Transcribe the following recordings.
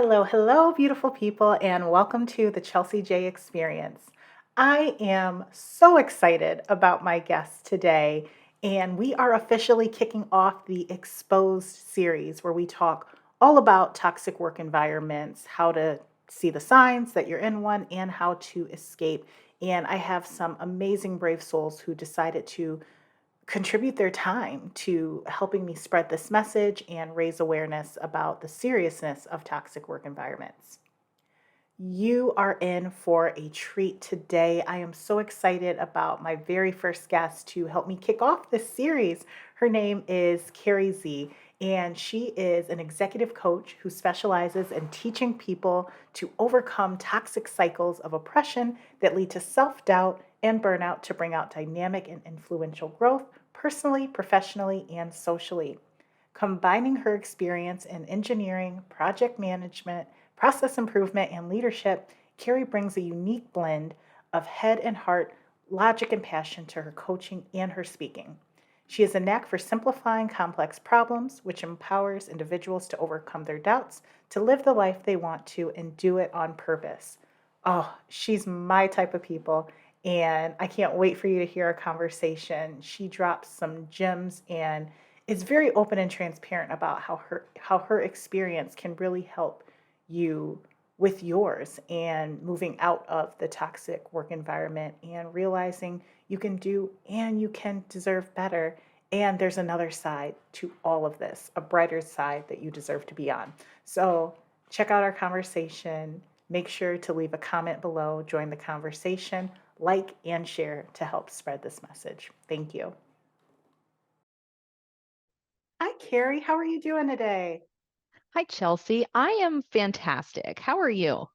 Hello, hello, beautiful people, and welcome to the Chelsea J Experience. I am so excited about my guest today, and we are officially kicking off the Exposed series where we talk all about toxic work environments, how to see the signs that you're in one, and how to escape. And I have some amazing brave souls who decided to contribute their time to helping me spread this message and raise awareness about the seriousness of toxic work environments. You are in for a treat today. I am so excited about my very first guest to help me kick off this series. Her name is Kari Z, and she is an executive coach who specializes in teaching people to overcome toxic cycles of oppression that lead to self doubt and burnout to bring out dynamic and influential growth personally, professionally, and socially. Combining her experience in engineering, project management, process improvement, and leadership, Kari brings a unique blend of head and heart, logic and passion to her coaching and her speaking. She has a knack for simplifying complex problems, which empowers individuals to overcome their doubts, to live the life they want to, and do it on purpose. Oh, she's my type of people, and I can't wait for you to hear our conversation. She drops some gems and is very open and transparent about how her experience can really help you with yours and moving out of the toxic work environment and realizing you can do and you can deserve better. And there's another side to all of this, a brighter side that you deserve to be on. So check out our conversation. Make sure to leave a comment below, join the conversation, like and share to help spread this message. Thank you. Hi, Carrie. How are you doing today? Hi, Chelsea. I am fantastic. How are you?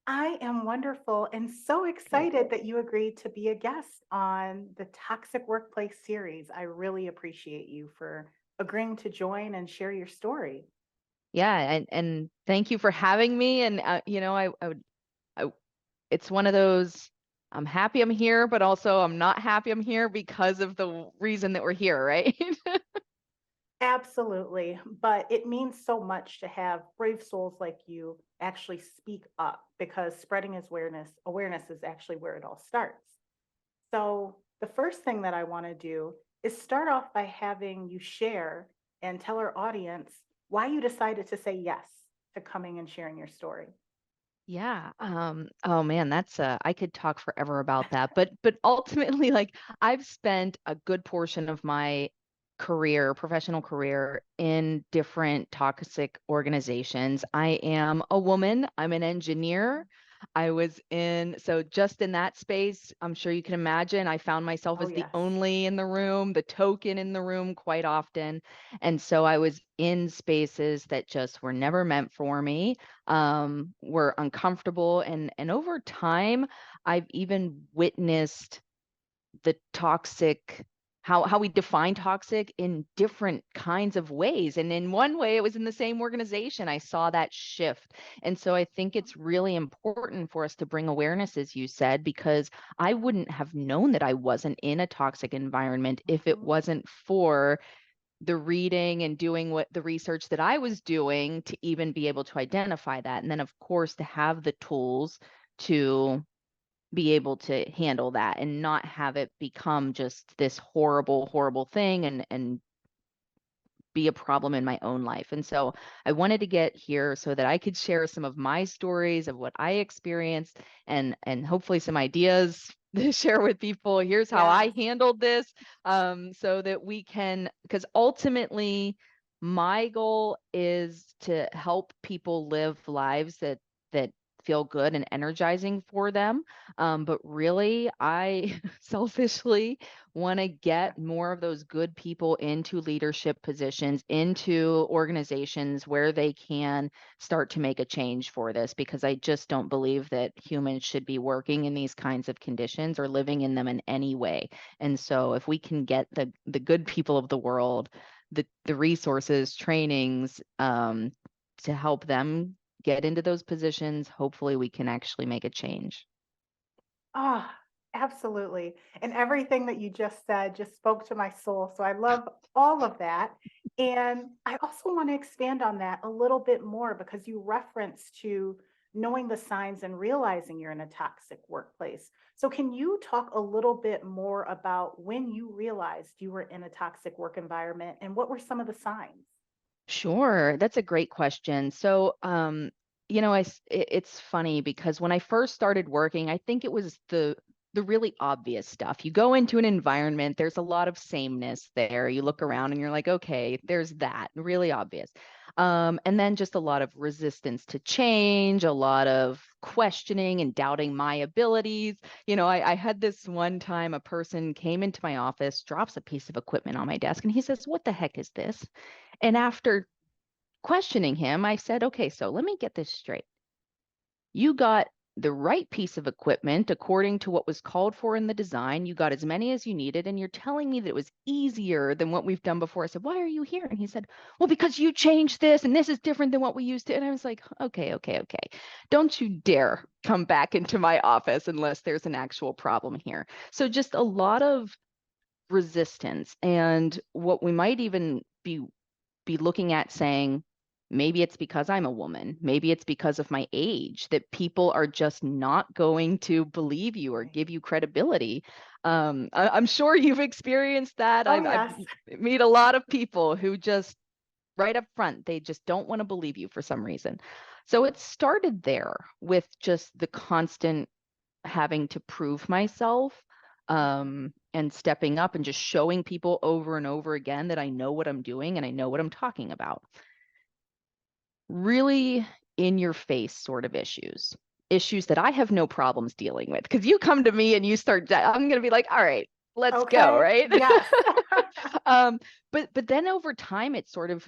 I am wonderful and so Good. excited that you agreed to be a guest on the Toxic Workplace series. I really appreciate you for agreeing to join and share your story. Yeah, and thank you for having me. And I it's one of those. I'm happy I'm here, but also I'm not happy I'm here because of the reason that we're here, right? Absolutely. But it means so much to have brave souls like you actually speak up because spreading awareness is actually where it all starts. So, the first thing that I want to do is start off by having you share and tell our audience why you decided to say yes to coming and sharing your story. Yeah. Oh man, that's I could talk forever about that. But ultimately, like I've spent a good portion of my career, professional career in different toxic organizations. I am a woman, I'm an engineer. I was in, so just in that space, I'm sure you can imagine, I found myself Oh, as the yes. only in the room, the token in the room quite often. And so I was in spaces that just were never meant for me, were uncomfortable, and over time I've even witnessed the toxic, how we define toxic in different kinds of ways. And in one way it was in the same organization I saw that shift. And so I think it's really important for us to bring awareness, as you said, because I wouldn't have known that I wasn't in a toxic environment if it Mhm. wasn't for the reading and doing what the research that I was doing to even be able to identify that. And then, of course, to have the tools to be able to handle that and not have it become just this horrible, horrible thing and be a problem in my own life. And so I wanted to get here so that I could share some of my stories of what I experienced and hopefully some ideas to share with people. Here's how I Yes. handled this, so that we can, because ultimately my goal is to help people live lives that feel good and energizing for them. But really, I selfishly want to get more of those good people into leadership positions, into organizations where they can start to make a change for this, because I just don't believe that humans should be working in these kinds of conditions or living in them in any way. And so if we can get the good people of the world the resources, trainings, to help them get into those positions, hopefully we can actually make a change. Ah. Absolutely. And everything that you just said just spoke to my soul. So I love all of that. And I also want to expand on that a little bit more because you referenced to knowing the signs and realizing you're in a toxic workplace. So can you talk a little bit more about when you realized you were in a toxic work environment and what were some of the signs? Sure, that's a great question. So, it's funny because when I first started working, I think it was the really obvious stuff. You go into an environment, there's a lot of sameness there. You look around and you're like, okay, there's that, really obvious. And then just a lot of resistance to change, a lot of questioning and doubting my abilities. I had this one time a person came into my office, drops a piece of equipment on my desk, and he says, "What the heck is this?" And after questioning him, I said, "Okay, so let me get this straight. You got the right piece of equipment according to what was called for in the design. You got as many as you needed, and you're telling me that it was easier than what we've done before." I said, "Why are you here?" And he said, "Well, because you changed this, and this is different than what we used to." And I was like, "Okay, okay, okay. Don't you dare come back into my office unless there's an actual problem here." So just a lot of resistance. And what we might even be looking at saying, maybe it's because I'm a woman, maybe it's because of my age, that people are just not going to believe you or Right. give you credibility. I'm sure you've experienced that. Oh, I've yes. meet a lot of people who just right up front, they just don't want to believe you for some reason. So it started there with just the constant having to prove myself, and stepping up and just showing people over and over again that I know what I'm doing and I know what I'm talking about. Really in your face sort of issues that I have no problems dealing with. Because you come to me and you start, I'm going to be like, all right, let's go, Okay. right? Yes. um, but then over time, it sort of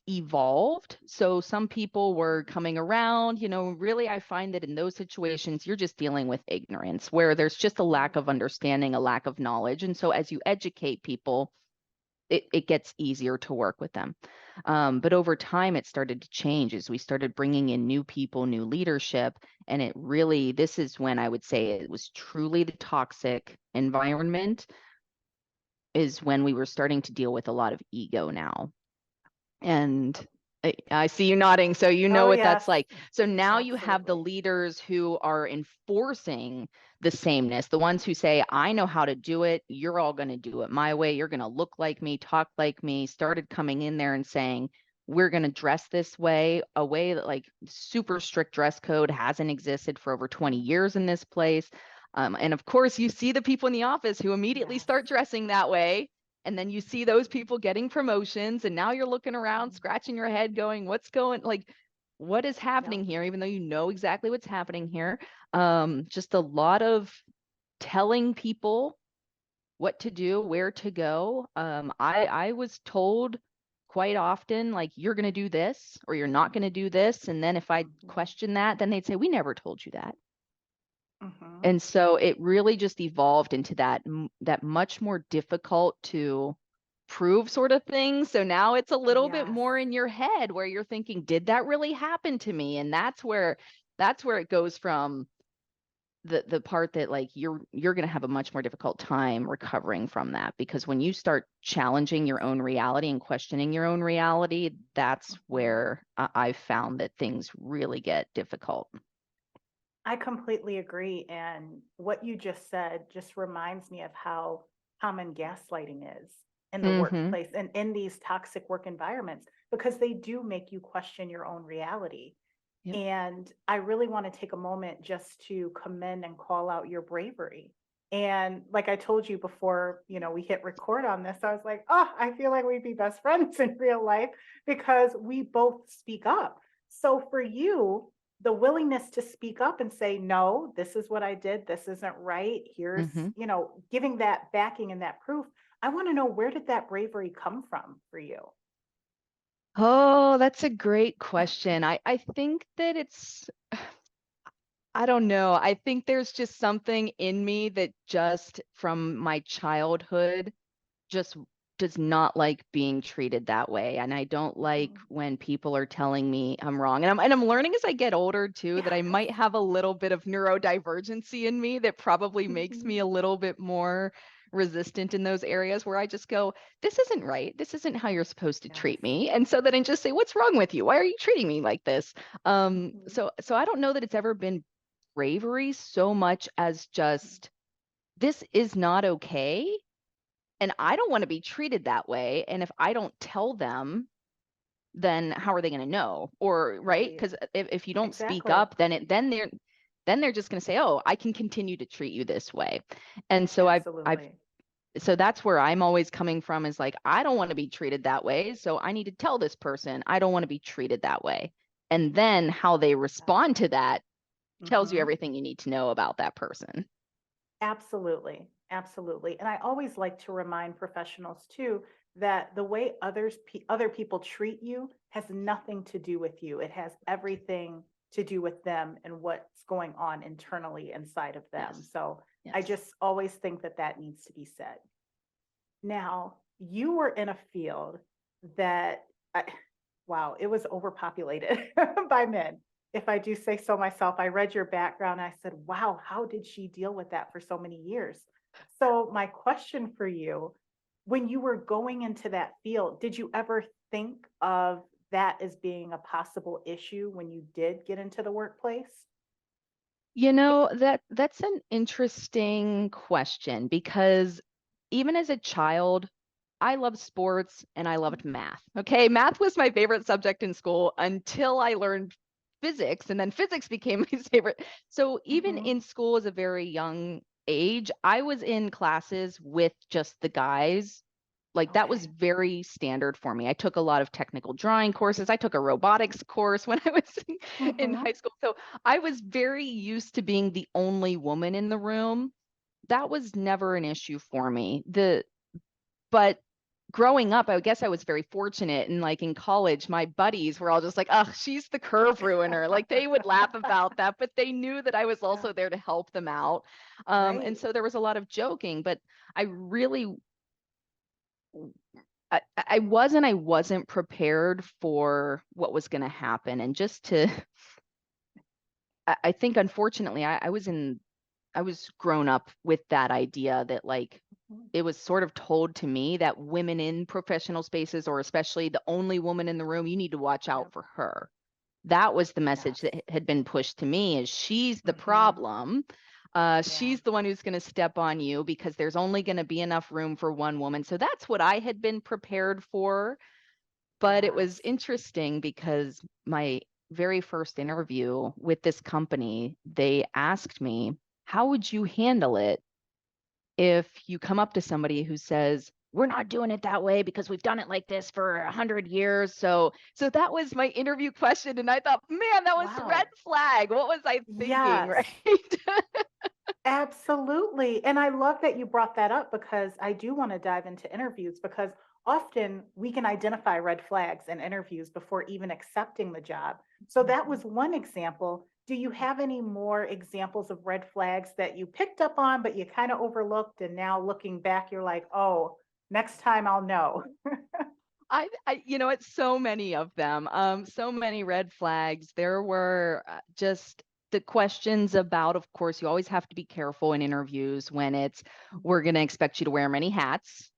evolved. So some people were coming around, really, I find that in those situations, you're just dealing with ignorance where there's just a lack of understanding, a lack of knowledge. And so as you educate people, it gets easier to work with them. But over time, it started to change as we started bringing in new people, new leadership. And this is when I would say it was truly the toxic environment, is when we were starting to deal with a lot of ego now. And I see you nodding, so you know Oh, what that's yes. like. So now you have the Absolutely. leaders who are enforcing the sameness, the ones who say, "I know how to do it. You're all going to do it my way. You're going to look like me, talk like me," started coming in there and saying, "We're going to dress this way," a way that like super strict dress code hasn't existed for over 20 years in this place. And of course, you see the people in the office who immediately Yes. start dressing that way, and then you see those people getting promotions, and now you're looking around, scratching your head, going, what is happening Yep. here? Even though you know exactly what's happening here. Just a lot of telling people what to do, where to go. I was told quite often, like, you're going to do this or you're not going to do this. And then if I Mhm. question that, then they'd say, "We never told you that." Mhm. And so it really just evolved into that much more difficult to prove sort of thing. So now it's a little bit Yes. more in your head where you're thinking, did that really happen to me? And that's where it goes from the part that like you're going to have a much more difficult time recovering from that, because when you start challenging your own reality and questioning your own reality, that's Mhm. where I've found that things really get difficult. I completely agree. And what you just said just reminds me of how common gaslighting is in the Mhm. workplace and in these toxic work environments, because they do make you question your own reality. Yep. And I really want to take a moment just to commend and call out your bravery. And like I told you before, we hit record on this, I was like, oh, I feel like we'd be best friends in real life because we both speak up. So for you, the willingness to speak up and say, no, this is what I did. This isn't right. Here's, Mhm. giving that backing and that proof. I want to know, where did that bravery come from for you? Oh, that's a great question. I think that I don't know. I think there's just something in me that just from my childhood just does not like being treated that way. And I don't like Mm. when people are telling me I'm wrong. And I'm learning as I get older too that I Yes. might have a little bit of neurodivergency in me that probably makes me Mhm. a little bit more resistant in those areas where I just go, this isn't right. This isn't how you're supposed to Yes. treat me. And so then I just say, what's wrong with you? Why are you treating me like this? Mhm. So I don't know that it's ever been bravery so much as just this is not okay and I don't want to be treated that way. And if I don't tell them, then how are they going to know? Or right? Right. Because if you don't speak Exactly. up, then they're just going to say, oh, I can continue to treat you this way. And so I've Absolutely. so that's where I'm always coming from is like, I don't want to be treated that way. So I need to tell this person I don't want to be treated that way. And then how they respond to that tells you Hmm. everything you need to know about that person. Absolutely. Absolutely. And I always like to remind professionals too that the way other people treat you has nothing to do with you. It has everything to do with them and what's going on internally inside of them. Yes. So I Yes. just always think that that needs to be said. Now, you were in a field that, I, wow, it was overpopulated by men. If I do say so myself, I read your background and I said, wow, how did she deal with that for so many years? So, my question for you, when you were going into that field, did you ever think of that as being a possible issue when you did get into the workplace? That's an interesting question because even as a child, I loved sports and I loved math. Okay, math was my favorite subject in school until I learned physics, and then physics became my favorite. So even Mm-hmm. in school as a very young age, I was in classes with just the guys. Like that was Okay. very standard for me. I took a lot of technical drawing courses. I took a robotics course when I was in Mm-hmm. high school. So I was very used to being the only woman in the room. That was never an issue for me. The but growing up, I guess I was very fortunate. And like in college, my buddies were all just like, oh, she's the curve ruiner. Like they would laugh about that, but they knew that I was Yeah. also there to help them out. And Right. so there was a lot of joking, but I really, I wasn't prepared for what was going to happen. And just to, I think unfortunately, I was grown up with that idea that like Mhm. it was sort of told to me that women in professional spaces, or especially the only woman in the room, you need to watch out Yep. for her. That was the message Yes. that had been pushed to me is she's the Mhm. problem. Yeah. She's the one who's going to step on you because there's only going to be enough room for one woman. So that's what I had been prepared for. But it was Yes. interesting because my very first interview with this company, they asked me, how would you handle it if you come up to somebody who says, we're not doing it that way because we've done it like this for 100 years. So that was my interview question. And I thought, man, that was red Wow. flag. What was I thinking? Yes. Right. Absolutely. And I love that you brought that up because I do want to dive into interviews because often we can identify red flags in interviews before even accepting the job. So that Mhm. was one example. Do you have any more examples of red flags that you picked up on, but you kind of overlooked? And now looking back, you're like, oh, next time I'll know. It's so many of them, so many red flags. There were just the questions about, of course, you always have to be careful in interviews when it's, we're going to expect you to wear many hats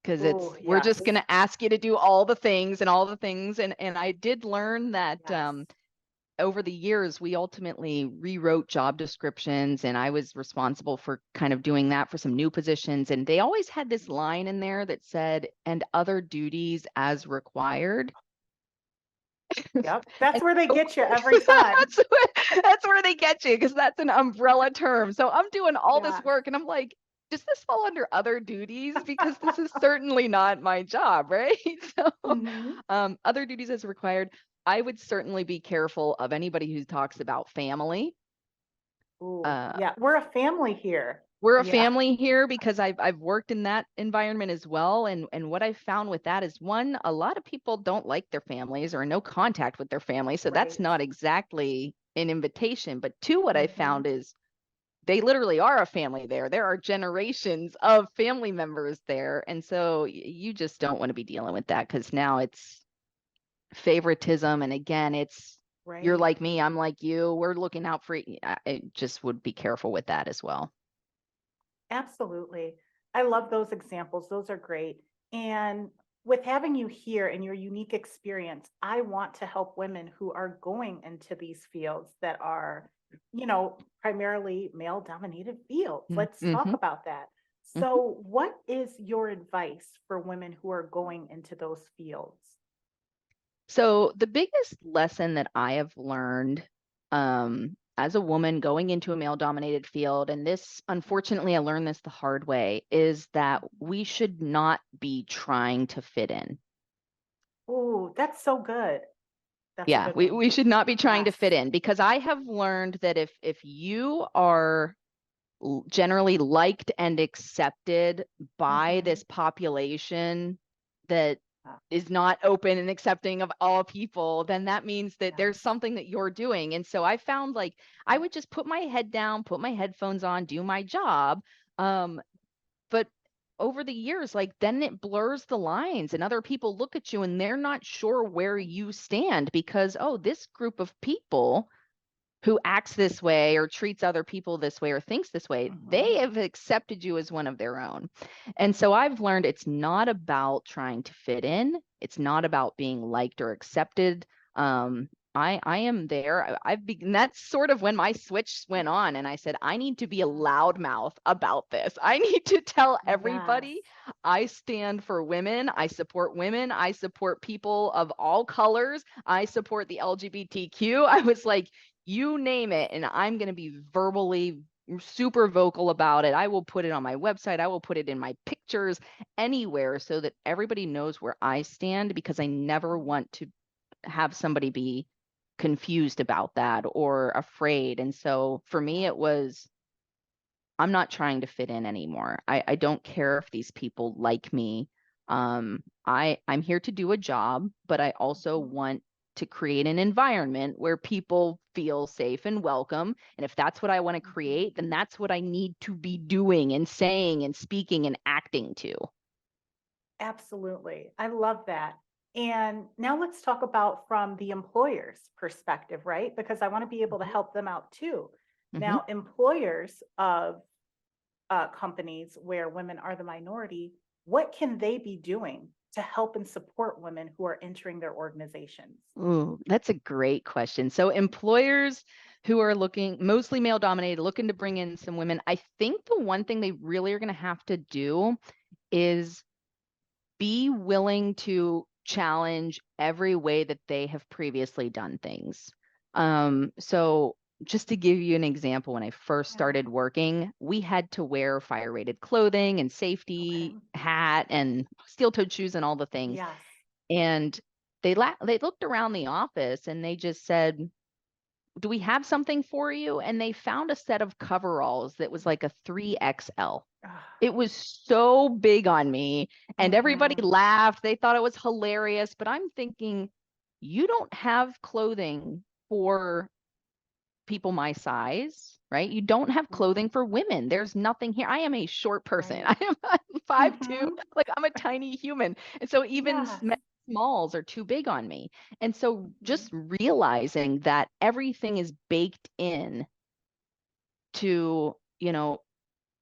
because Oh, we're just going yes. to ask you to do all the things and all the things. And I did learn that Yes. over the years, we ultimately rewrote job descriptions, and I was responsible for kind of doing that for some new positions. And they always had this line in there that said, and other duties as required. Yep. That's And where they so get you every time. that's where they get you because that's an umbrella term. So I'm doing all this Yes. work, and I'm like, does this fall under other duties? Because this is certainly not my job, right? So, Hmm. other duties as required. I would certainly be careful of anybody who talks about family. Ooh, Uh, yeah. We're a family here. we're a Yeah. family here because I've worked in that environment as well. And what I've found with that is one, a lot of people don't like their families or no contact with their family. So that's Right. not exactly an invitation. But two, what I found Hmm. is they literally are a family there. There are generations of family members there. And so you just don't want to be dealing with that because now it's favoritism. And again, it's you're Right. like me, I'm like you. We're looking out for I just would be careful with that as well. Absolutely. I love those examples. Those are great. And with having you here and your unique experience, I want to help women who are going into these fields that are, primarily male dominated fields. Let's talk Mm-hmm. about that. So, what is your advice for women who are going into those fields? So the biggest lesson that I have learned as a woman going into a male dominated field, and this, unfortunately, I learned this the hard way, is that we should not be trying to fit in. Oh, that's so good. That's a Yeah, good we, one. we should not be trying to Yes. fit in because I have learned that if you are generally liked and accepted by Hmm. this population that is not open and accepting of all people, then that means that there's Yes. something that you're doing. And so I found like I would just put my head down, put my headphones on, do my job. But over the years, like then it blurs the lines and other people look at you and they're not sure where you stand because, oh, this group of people who acts this way or treats other people this way or thinks this way, they Hmm. have accepted you as one of their own. And so I've learned it's not about trying to fit in. It's not about being liked or accepted. I am there. And that's sort of when my switch went on and I said, I need to be a loudmouth about this. I need to tell Yes. everybody I stand for women. I support women. I support people of all colors. I support the LGBTQ. I was like, you name it, and I'm going to be verbally super vocal about it. I will put it on my website. I will put it in my pictures anywhere so that everybody knows where I stand because I never want to have somebody be confused about that or afraid. And so for me, Yeah. it was I'm not trying to fit in anymore. I don't care if these people like me. I'm here to do a job, but I also Mhm. want to create an environment where people feel safe and welcome. And if that's what I want to Mhm. create, then that's what I need to be doing and saying and speaking and acting to. Absolutely. I love that. And now let's talk about from the employer's perspective, right? Because I want to be able to Mhm. help them out too. Mhm. Now, employers of companies where women are the minority, what can they be doing to help and support women who are entering their organizations? Ooh, that's a great question. So employers who are looking mostly male dominated, looking to bring in some women, I think the one thing they really are going to have to do is be willing to challenge every way that they have previously done things. So just to give you an example, when I first Yeah. started working, we had to wear fire rated clothing and Okay. safety hat and steel toed shoes and all the things. Yes. And they looked around the office and they just said, "Do we have something for you?" And they found a set of coveralls that was like a 3XL. It was so big on me and everybody Mm-hmm. laughed. They thought it was hilarious, but I'm thinking, you don't have clothing for people my size, right? You don't have clothing for women. There's nothing here. I am a short person. Right. I am I'm 5'2", Mm-hmm. like I'm a tiny human. And so even Yes. smalls are too big on me. And so Mhm. just realizing that everything is baked in to,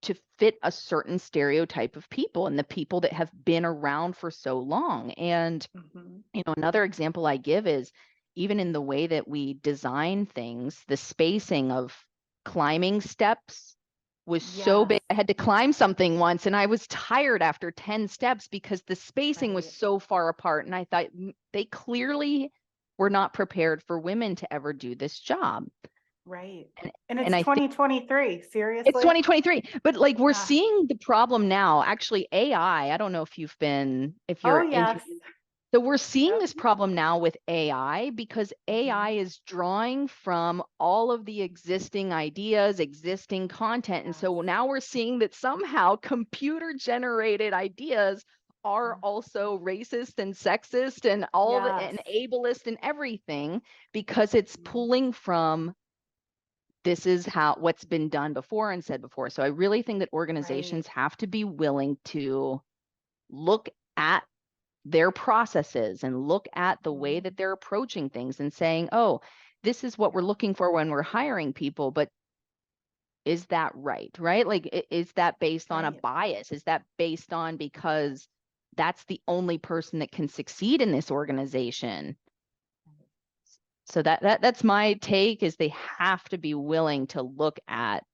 to fit a certain stereotype of people and the people that have been around for so long. And, Mhm. another example I give is even in the way that we design things, the spacing of climbing steps was so Yes. big. I had to climb something once and I was tired after 10 steps because the spacing was Right. so far apart. And I thought they clearly were not prepared for women to ever do this job. Right. And, And and it's I think 2023. it's Seriously? 2023, but like we're Ah. seeing the problem now. Actually, AI, I don't know if Oh, you're yes. into, so we're seeing Yep. this problem now with AI because AI Mhm. is drawing from all of the existing ideas, existing content. And Yes. so now we're seeing that somehow computer generated ideas are Mm. also racist and sexist and all the Yes. and ableist and everything because it's Mhm. pulling from this is how what's been done before and said before. So I really think that Right. organizations have to be willing to look at their processes and look at the way Mhm. that they're approaching things and saying, oh, this is what we're Yeah. looking for when we're hiring people, but is that right? Right? Like, is that based on a Right. bias? Is that based on because that's the only person that can succeed in this organization? Right. So that's my take is they have to be willing to look at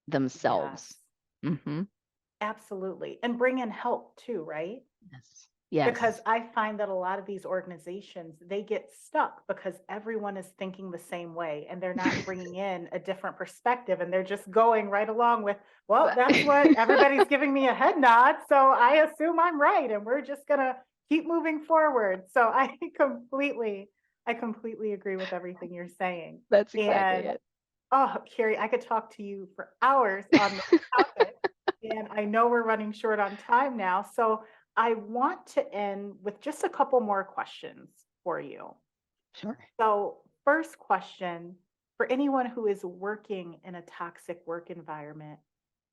themselves. Yes. Hmm. Absolutely. And bring in help too, right? Yes. Because Yes. I find that a lot of these organizations, they get stuck because everyone is thinking the same way and they're not bringing in a different perspective and they're just going right along with, well, But that's what everybody's giving me a head nod, so I assume I'm right and we're just going to keep moving forward. So I completely agree with everything you're saying. that's exactly And it. oh, Carrie, I could talk to you for hours on this topic, and I know we're running short on time now. So I want to end with just a couple more questions for you. Sure. So, first question, for anyone who is working in a toxic work environment,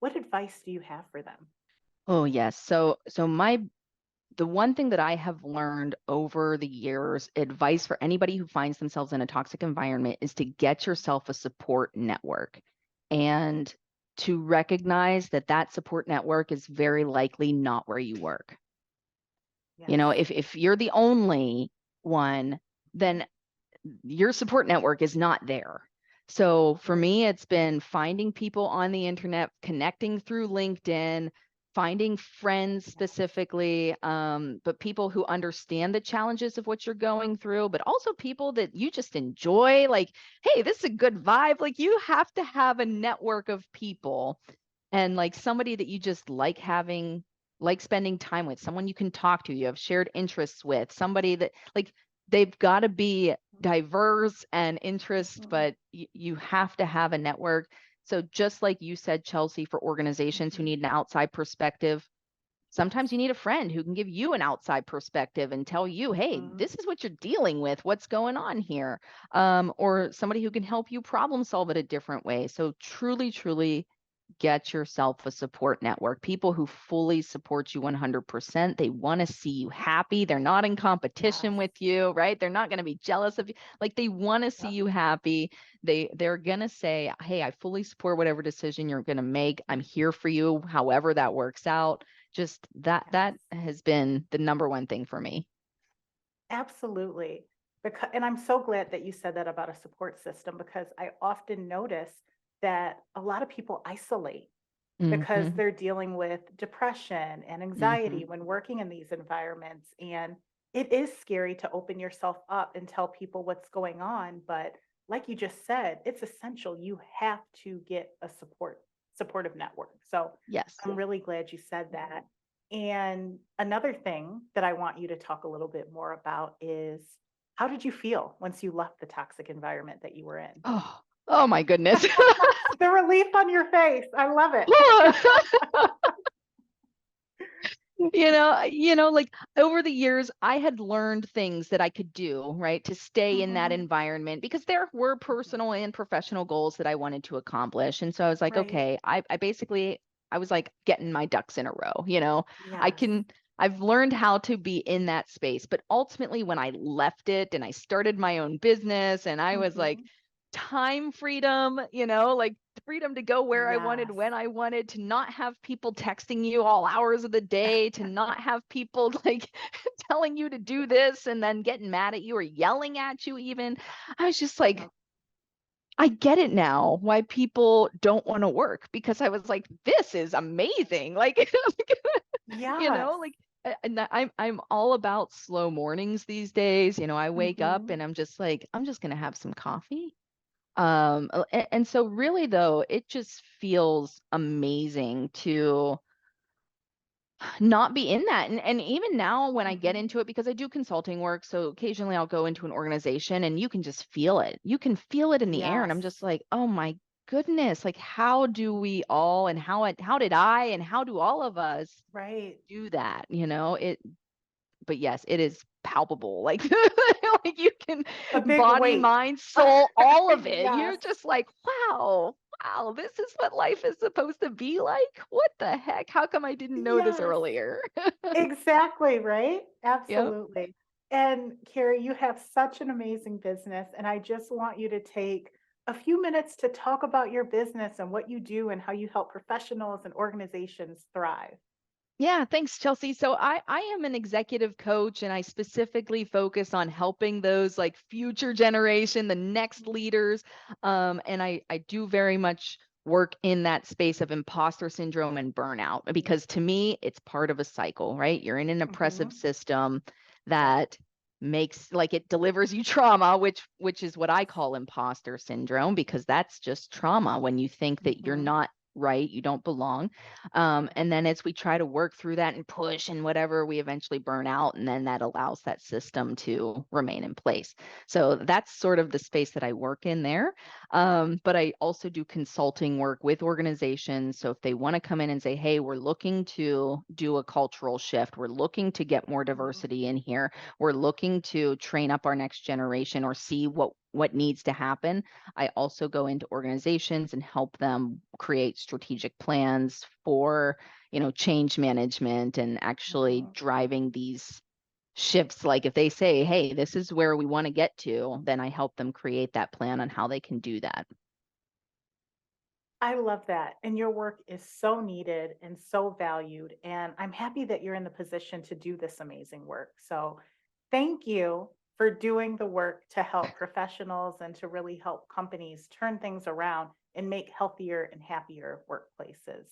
what advice do you have for them? Oh, yes. So my the one thing that I have learned over the years, advice for anybody who finds themselves in a toxic environment is to get yourself a support network and to recognize that that support network is very likely not where you work. You know, Yes. if you're the only one, then your support network is not there. So for Right. me, it's been finding people on the internet, connecting through LinkedIn, finding friends Yes. specifically, but people who understand the challenges of what you're going through, but also people that you just enjoy. Like, hey, this is a good vibe. Like, you have to have a network of people and like somebody that you just like having, like spending time with, someone you can talk to, you have shared interests with, somebody that like they've got to be diverse and interest, Mhm. but you have to have a network. So just like you said, Chelsea, for organizations who Mhm. need an outside perspective, Yes. sometimes you need a friend who can give you an outside perspective and tell you, hey, Mhm. this is what you're dealing with, what's going on here, or somebody who can help you problem solve it a different way. So truly, truly get yourself a support network, people who fully support you 100%. They want to see you happy. They're not in competition Yes. with you, right? They're not going to be jealous of you. Like, they want to see Yep. you happy. They're going to say, hey, I fully support whatever decision you're going to make. I'm Mhm. here for you however that works out. Just that Yes. has been the number one thing for me. Absolutely. Because, and I'm so glad that you said that about a support system because I often notice that a lot of people isolate because Mhm. they're dealing with depression and anxiety Mhm. when working in these environments. And it is scary to open yourself up and tell people what's going on. But like you just said, it's essential. You have to get a supportive network. So Yes. I'm really glad you said that. And another thing that I want you to talk a little bit more about is how did you feel once you left the toxic environment that you were in? Oh, oh my goodness. The relief on your face. I love it. Like over the years, I had learned things that I could do, right, to stay in that Mhm. environment because there were Mhm. personal and professional goals that I wanted to accomplish. And so I was like, Right. okay, I basically, I was like getting my ducks in a row. I Yes. can, I've learned how to be in that space. But ultimately, when I left it and I started my own business and I was like, Mhm. time freedom, like freedom to go where I wanted, Yes. when I wanted, to not have people texting you all hours of the day, to not have people like telling you to do this and then getting mad at you or yelling at you, even. I was just like, Yep. I get it now why people don't want to work because I was like, this is amazing. Like, Yes. like, and I'm all about slow mornings these days. I wake up Mhm. and I'm just like, I'm just gonna have some coffee, and so really though, it just feels amazing to not be in that. And even now when I get Mhm. into it, because I do consulting work, so occasionally I'll go into an organization and you can just feel it. You can feel it in the air. And I'm Yes. just like, oh my goodness, like how do we all and how did I and how do all of us Right. do that? But yes, it is palpable. Like Like you can A big body, weight. mind, soul, all of it. Yes. You're just like, wow, this is what life is supposed to be like? What the heck? How come I didn't know this Yes. earlier? Exactly, right? Yep. Absolutely. And Carrie, you have such an amazing business, and I just want you to take a few minutes to talk about your business and what you do and how you help professionals and organizations thrive. Yeah, thanks, Chelsea. So I am an executive coach and I specifically focus on helping those like future generation, the next leaders. And I do very much work in that space of imposter syndrome and burnout because to me it's part of a cycle, right? You're in an oppressive Mhm. system Yep. that makes like it delivers you trauma, which is what I call imposter syndrome because that's just trauma when you think that you're Mhm. not right, you don't belong. And then as we try to work through that and push and whatever, we eventually burn out. And then that allows that system to remain in place. So that's sort of the space that I work in there. But I also do consulting work with organizations. So if they want to come in and say, hey, we're looking to do a cultural shift, we're looking to get more Mhm. diversity in here, we're looking to train up our next generation or see what needs to happen. I also go into organizations and help them create strategic plans for, change management and actually Mhm. driving these shifts. Like if they say, hey, this is where we want to get to, then I help them create that plan on how they can do that. I love that. And your work is so needed and so valued. And I'm happy that you're in the position to do this amazing work. So thank you for doing the work to help professionals and to really help companies turn things around and make healthier and happier workplaces.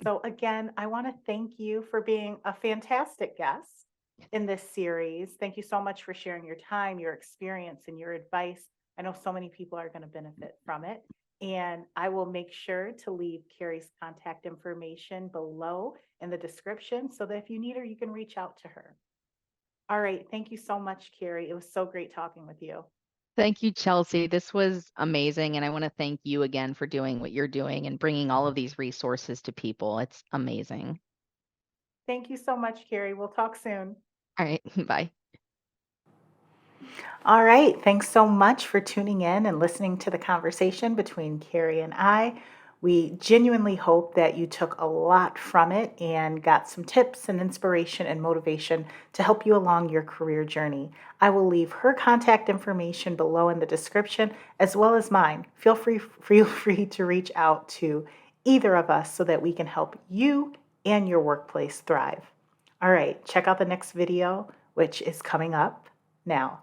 So, again, I want to thank you for being a fantastic guest in this series. Thank you so much for sharing your time, your experience, and your advice. I know so many people are going to benefit from it. And I will make sure to leave Carrie's contact information below in the description so that if you need her, you can reach out to her. All right. Thank you so much, Carrie. It was so great talking with you. Thank you, Chelsea. This was amazing. And I want to thank you again for doing what you're doing and bringing all of these resources to people. It's amazing. Thank you so much, Carrie. We'll talk soon. All right. Bye. All right. Thanks so much for tuning in and listening to the conversation between Carrie and I. We genuinely hope that you took a lot from it and got some tips and inspiration and motivation to help you along your career journey. I will leave her contact information below in the description as well as mine. Feel free to reach out to either of us so that we can help you and your workplace thrive. All right, check out the next video, which is coming up now.